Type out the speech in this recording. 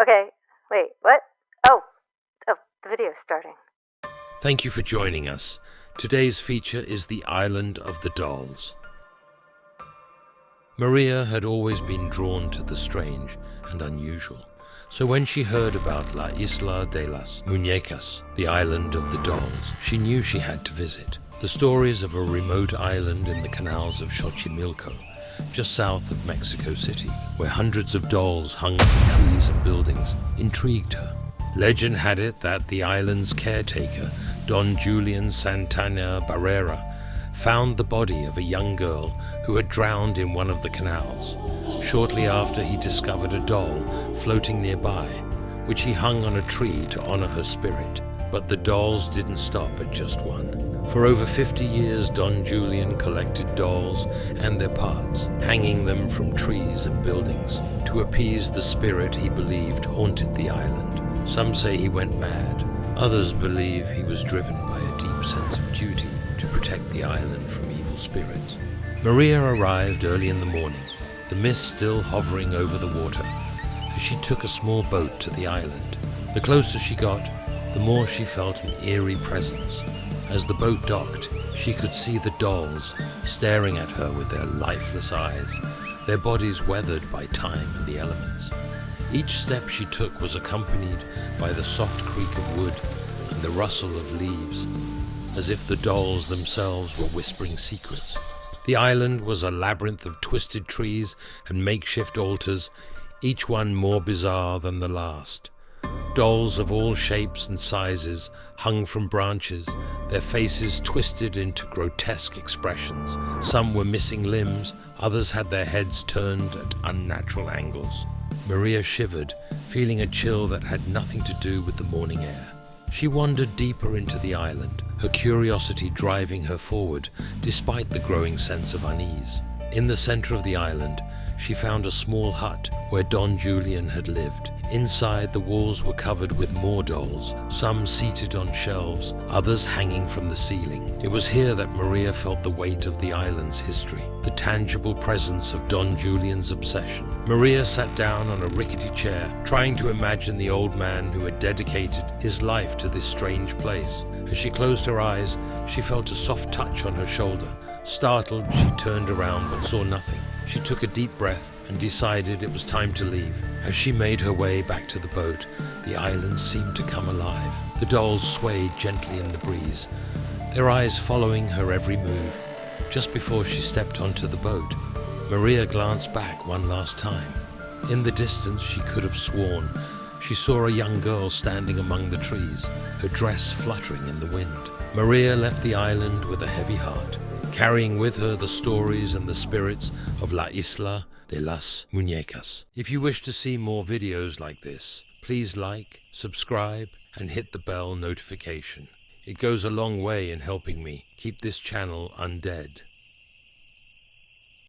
Okay. Wait, what? Oh, the video's starting. Thank you for joining us. Today's feature is the Island of the Dolls. Maria had always been drawn to the strange and unusual. So when she heard about La Isla de las Muñecas, the Island of the Dolls, she knew she had to visit. The stories of a remote island in the canals of Xochimilco, just south of Mexico City, where hundreds of dolls hung from trees and buildings, intrigued her. Legend had it that the island's caretaker, Don Julián Santana Barrera, found the body of a young girl who had drowned in one of the canals. Shortly after, he discovered a doll floating nearby, which he hung on a tree to honor her spirit. But the dolls didn't stop at just one. For over 50 years, Don Julián collected dolls and their parts, hanging them from trees and buildings, to appease the spirit he believed haunted the island. Some say he went mad. Others believe he was driven by a deep sense of duty to protect the island from evil spirits. Maria arrived early in the morning, the mist still hovering over the water, as she took a small boat to the island. The closer she got, the more she felt an eerie presence. As the boat docked, she could see the dolls staring at her with their lifeless eyes, their bodies weathered by time and the elements. Each step she took was accompanied by the soft creak of wood and the rustle of leaves, as if the dolls themselves were whispering secrets. The island was a labyrinth of twisted trees and makeshift altars, each one more bizarre than the last. Dolls of all shapes and sizes hung from branches, their faces twisted into grotesque expressions. Some were missing limbs, others had their heads turned at unnatural angles. Maria shivered, feeling a chill that had nothing to do with the morning air. She wandered deeper into the island, her curiosity driving her forward despite the growing sense of unease. In the center of the island, she found a small hut where Don Julián had lived. Inside, the walls were covered with more dolls, some seated on shelves, others hanging from the ceiling. It was here that Maria felt the weight of the island's history, the tangible presence of Don Julián's obsession. Maria sat down on a rickety chair, trying to imagine the old man who had dedicated his life to this strange place. As she closed her eyes, she felt a soft touch on her shoulder. Startled, she turned around but saw nothing. She took a deep breath and decided it was time to leave. As she made her way back to the boat, the island seemed to come alive. The dolls swayed gently in the breeze, their eyes following her every move. Just before she stepped onto the boat, Maria glanced back one last time. In the distance, she could have sworn she saw a young girl standing among the trees, her dress fluttering in the wind. Maria left the island with a heavy heart, carrying with her the stories and the spirits of La Isla de las Muñecas. If you wish to see more videos like this, please like, subscribe, and hit the bell notification. It goes a long way in helping me keep this channel undead.